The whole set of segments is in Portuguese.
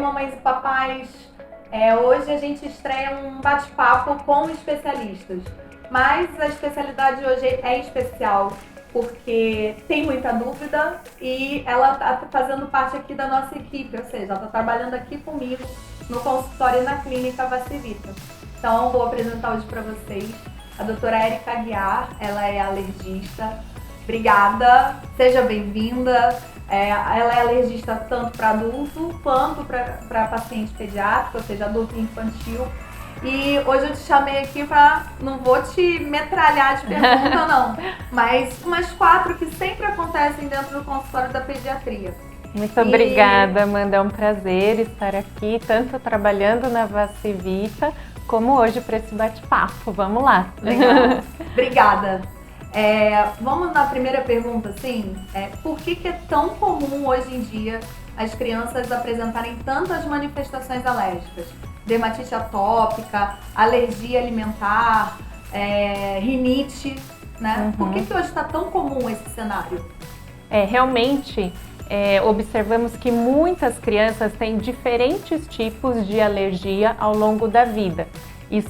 mamães e papais. Hoje a gente estreia um bate-papo com especialistas, mas a especialidade hoje é especial porque tem muita dúvida e ela está fazendo parte aqui da nossa equipe, ou seja, ela está trabalhando aqui comigo no consultório e na clínica Vacivita. Então, vou apresentar hoje para vocês a doutora Érica Aguiar, ela é alergista. Obrigada, seja bem-vinda. Ela é alergista tanto para adulto quanto para paciente pediátrico, ou seja, adulto e infantil. E hoje eu te chamei aqui para, não vou te metralhar de pergunta não, mas umas 4 que sempre acontecem dentro do consultório da pediatria. Muito obrigada, Amanda, é um prazer estar aqui, tanto trabalhando na Vacivita, como hoje para esse bate-papo. Vamos lá. Legal. Obrigada. Vamos na primeira pergunta, assim, por que é tão comum hoje em dia as crianças apresentarem tantas manifestações alérgicas? Dermatite atópica, alergia alimentar, rinite, né? Por que hoje está tão comum esse cenário? Realmente, observamos que muitas crianças têm diferentes tipos de alergia ao longo da vida. Isso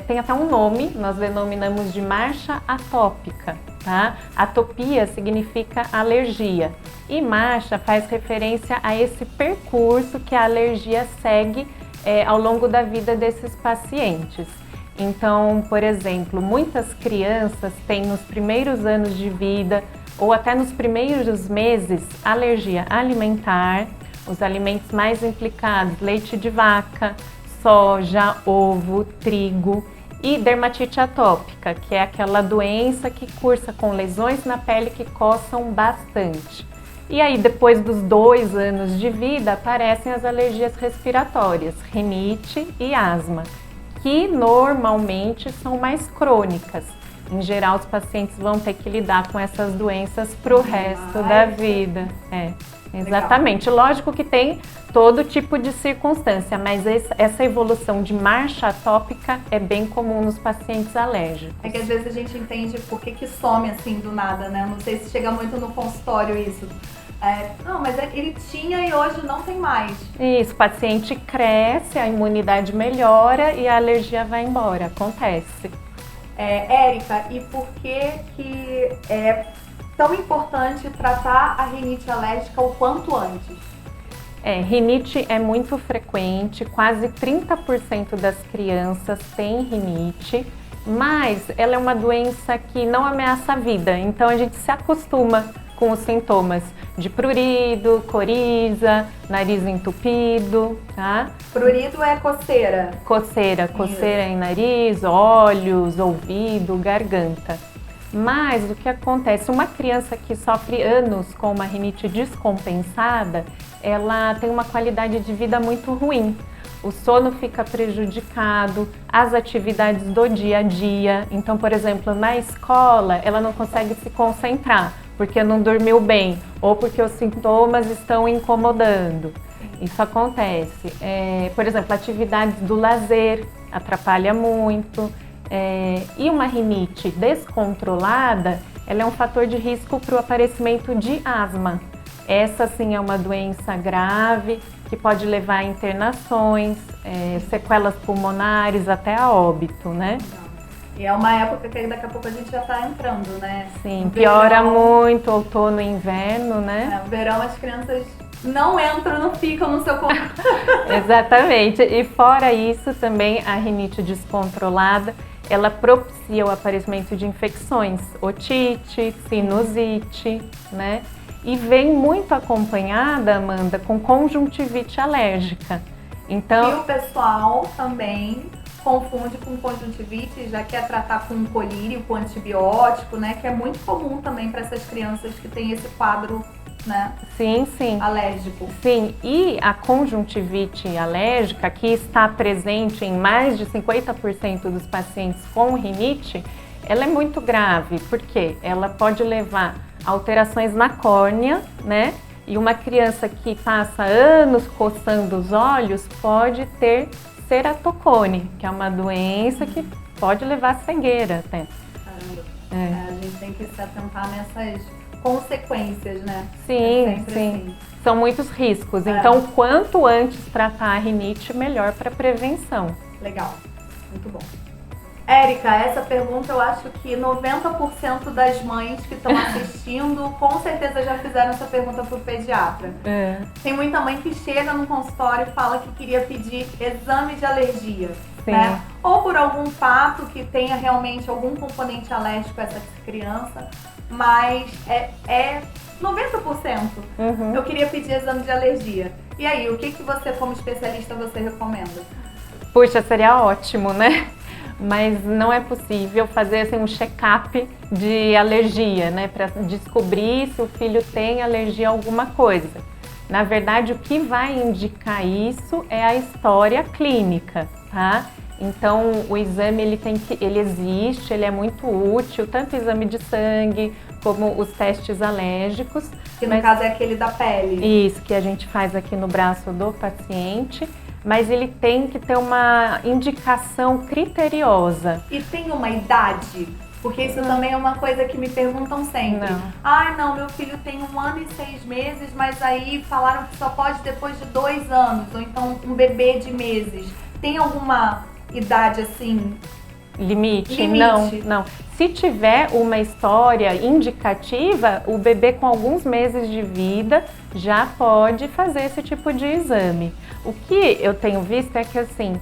tem até um nome, nós denominamos de marcha atópica, tá? Atopia significa alergia e marcha faz referência a esse percurso que a alergia segue ao longo da vida desses pacientes. Então, por exemplo, muitas crianças têm nos primeiros anos de vida ou até nos primeiros meses alergia alimentar, os alimentos mais implicados, leite de vaca, soja, ovo, trigo e dermatite atópica, que é aquela doença que cursa com lesões na pele que coçam bastante. E aí, depois dos 2 anos de vida, aparecem as alergias respiratórias, rinite e asma, que normalmente são mais crônicas. Em geral, os pacientes vão ter que lidar com essas doenças para o resto da vida. Exatamente. Legal. Lógico que tem todo tipo de circunstância, mas essa evolução de marcha atópica é bem comum nos pacientes alérgicos. É que às vezes a gente entende por que some assim do nada, né? Não sei se chega muito no consultório isso. Não, mas ele tinha e hoje não tem mais. Isso, o paciente cresce, a imunidade melhora e a alergia vai embora, acontece. Érica, e por que é tão importante tratar a rinite alérgica o quanto antes? Rinite é muito frequente, quase 30% das crianças têm rinite, mas ela é uma doença que não ameaça a vida, então a gente se acostuma com os sintomas de prurido, coriza, nariz entupido, tá? Prurido é coceira? Coceira em nariz, olhos, ouvido, garganta. Mas o que acontece? Uma criança que sofre anos com uma rinite descompensada, ela tem uma qualidade de vida muito ruim. O sono fica prejudicado, as atividades do dia a dia. Então, por exemplo, na escola, ela não consegue se concentrar porque não dormiu bem ou porque os sintomas estão incomodando. Isso acontece. Por exemplo, atividades do lazer atrapalha muito. E uma rinite descontrolada, ela é um fator de risco para o aparecimento de asma. Essa sim é uma doença grave que pode levar a internações, sequelas pulmonares, até a óbito, né? E é uma época que daqui a pouco a gente já está entrando, né? Sim, piora muito outono e inverno, né? No verão as crianças não entram, não ficam no seu corpo. Exatamente. E fora isso também a rinite descontrolada, ela propicia o aparecimento de infecções, otite, sinusite, né? E vem muito acompanhada, Amanda, com conjuntivite alérgica. Então, e o pessoal também confunde com conjuntivite, já quer tratar com colírio, com antibiótico, né? Que é muito comum também para essas crianças que têm esse quadro, né? Sim. Alérgico. Sim, e a conjuntivite alérgica, que está presente em mais de 50% dos pacientes com rinite, ela é muito grave, porque ela pode levar a alterações na córnea, né? E uma criança que passa anos coçando os olhos pode ter ceratocone, que é uma doença que pode levar a cegueira até. Caramba. A gente tem que se atentar nessas consequências, né? Sim, É sempre sim. assim. São muitos riscos. Então, quanto antes tratar a rinite, melhor para prevenção. Legal, muito bom. Érica, essa pergunta eu acho que 90% das mães que estão assistindo com certeza já fizeram essa pergunta pro pediatra. Tem muita mãe que chega no consultório e fala que queria pedir exame de alergia, né? Ou por algum fato que tenha realmente algum componente alérgico a essa criança, mas é 90%. Eu queria pedir exame de alergia. E aí, o que você, como especialista, você recomenda? Puxa, seria ótimo, né? Mas não é possível fazer assim, um check-up de alergia, né? Para descobrir se o filho tem alergia a alguma coisa. Na verdade, o que vai indicar isso é a história clínica, tá? Então, o exame ele existe, ele é muito útil, tanto o exame de sangue como os testes alérgicos. Que no caso é aquele da pele. Isso, que a gente faz aqui no braço do paciente. Mas ele tem que ter uma indicação criteriosa. E tem uma idade? Porque isso também é uma coisa que me perguntam sempre. Não, meu filho tem 1 ano e 6 meses, mas aí falaram que só pode depois de 2 anos, ou então um bebê de meses. Tem alguma idade assim? Limite? Não. Se tiver uma história indicativa, o bebê com alguns meses de vida já pode fazer esse tipo de exame. O que eu tenho visto é que assim,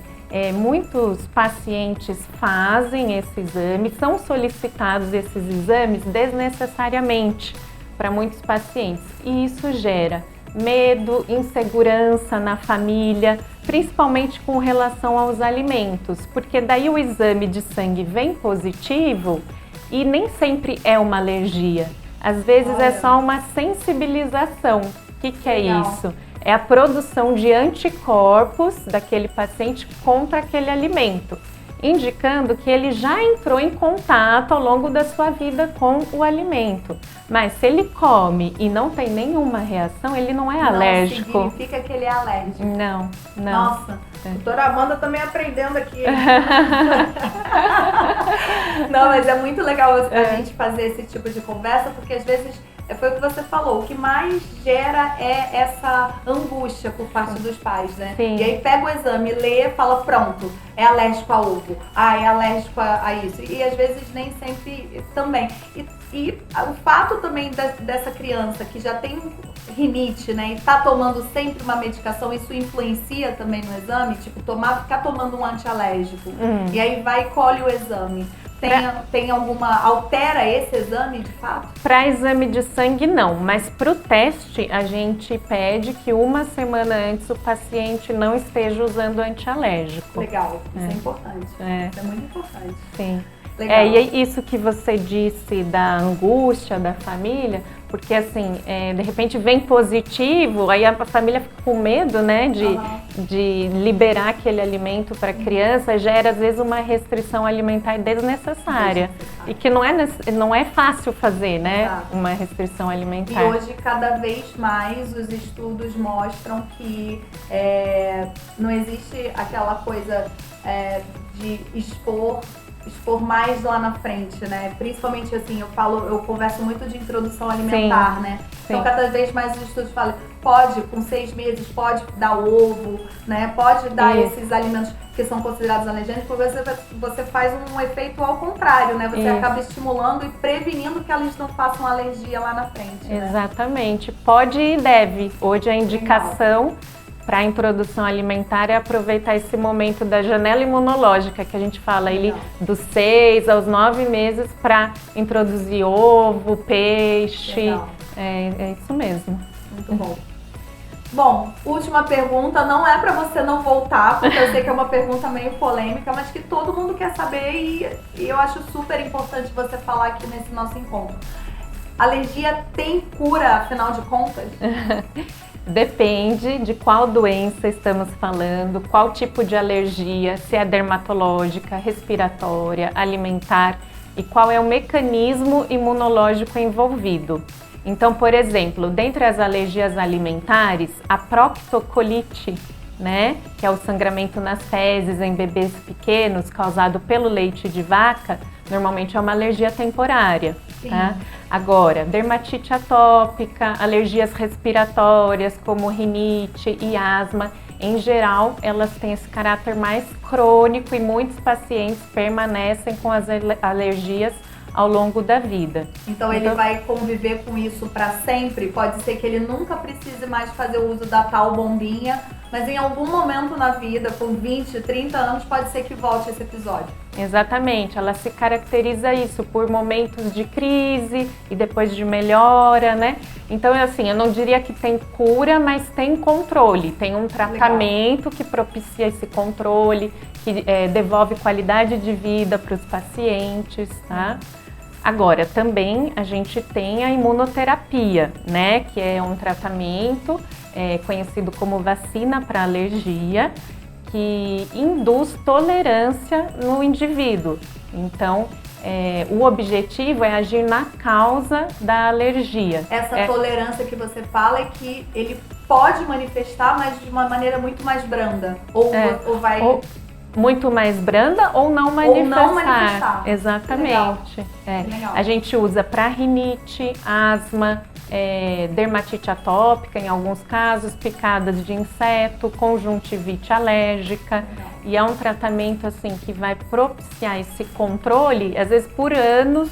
muitos pacientes fazem esse exame, são solicitados esses exames desnecessariamente para muitos pacientes e isso gera medo, insegurança na família, principalmente com relação aos alimentos, porque daí o exame de sangue vem positivo e nem sempre é uma alergia. Às vezes é só uma sensibilização. O que é isso? É a produção de anticorpos daquele paciente contra aquele alimento, indicando que ele já entrou em contato ao longo da sua vida com o alimento. Mas se ele come e não tem nenhuma reação, ele não é alérgico. Não significa que ele é alérgico. Não. Nossa, doutora Amanda também aprendendo aqui. Não, mas é muito legal a gente fazer esse tipo de conversa, porque às vezes foi o que você falou, o que mais gera é essa angústia por parte dos pais, né? Sim. E aí pega o exame, lê, fala pronto, é alérgico a ovo, é alérgico a isso. E às vezes nem sempre também. E o fato também dessa criança que já tem rinite, né, e tá tomando sempre uma medicação, isso influencia também no exame? Tipo, ficar tomando um antialérgico. E aí vai e colhe o exame. Tem alguma... Altera esse exame, de fato? Para exame de sangue, não. Mas para o teste, a gente pede que 1 semana antes o paciente não esteja usando antialérgico. Legal. Isso é importante. Isso é muito importante. Sim. Legal. E isso que você disse da angústia da família, porque assim, de repente vem positivo, aí a família fica com medo, né, de liberar aquele alimento para a criança, gera às vezes uma restrição alimentar desnecessária. E que não é fácil fazer, né, uma restrição alimentar. E hoje, cada vez mais, os estudos mostram que não existe aquela coisa de expor mais lá na frente, né? Principalmente assim, eu converso muito de introdução alimentar, né? Então cada vez mais os estudos falam, com 6 meses, pode dar ovo, né? Pode dar esses alimentos que são considerados alergênicos, porque você faz um efeito ao contrário, né? Você acaba estimulando e prevenindo que eles não façam alergia lá na frente, né? Exatamente. Pode e deve. Hoje a indicação para a introdução alimentar é aproveitar esse momento da janela imunológica que a gente fala, ele dos 6 aos 9 meses para introduzir ovo, peixe. É isso mesmo. Muito bom. Bom, última pergunta, não é para você não voltar, porque eu sei que é uma pergunta meio polêmica, mas que todo mundo quer saber e eu acho super importante você falar aqui nesse nosso encontro. Alergia tem cura, afinal de contas? Depende de qual doença estamos falando, qual tipo de alergia, se é dermatológica, respiratória, alimentar e qual é o mecanismo imunológico envolvido. Então, por exemplo, dentre as alergias alimentares, a proctocolite, né, que é o sangramento nas fezes em bebês pequenos causado pelo leite de vaca, normalmente é uma alergia temporária. Sim. Tá? Agora, dermatite atópica, alergias respiratórias como rinite e asma, em geral, elas têm esse caráter mais crônico e muitos pacientes permanecem com as alergias ao longo da vida. Então ele vai conviver com isso para sempre? Pode ser que ele nunca precise mais fazer o uso da tal bombinha, mas em algum momento na vida, com 20, 30 anos, pode ser que volte esse episódio. Exatamente, ela se caracteriza isso por momentos de crise e depois de melhora, né? Então, assim, eu não diria que tem cura, mas tem controle, tem um tratamento que propicia esse controle, que devolve qualidade de vida para os pacientes, tá? Agora, também a gente tem a imunoterapia, né? Que é um tratamento conhecido como vacina para alergia, que induz tolerância no indivíduo. Então, o objetivo é agir na causa da alergia. Essa tolerância que você fala é que ele pode manifestar, mas de uma maneira muito mais branda. Ou vai... Muito mais branda ou não manifestar. Ou não manifestar. Exatamente. Legal. A gente usa para rinite, asma, dermatite atópica, em alguns casos, picadas de inseto, conjuntivite alérgica. Legal. E é um tratamento assim que vai propiciar esse controle, às vezes por anos,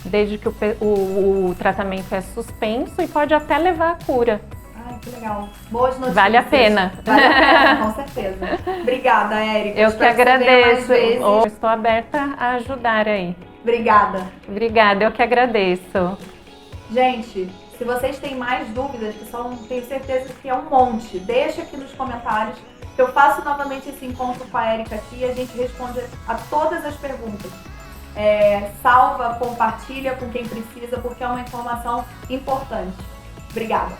desde que o tratamento é suspenso, e pode até levar à cura. Ai, que legal. Boas notícias. Vale a pena. Vale a pena, com certeza. Obrigada, Érica. Eu que agradeço. Eu estou aberta a ajudar aí. Obrigada. Obrigada, eu que agradeço. Gente, se vocês têm mais dúvidas, que tenho certeza que é um monte, deixa aqui nos comentários, que eu faço novamente esse encontro com a Érica aqui e a gente responde a todas as perguntas. Salva, compartilha com quem precisa, porque é uma informação importante. Obrigada.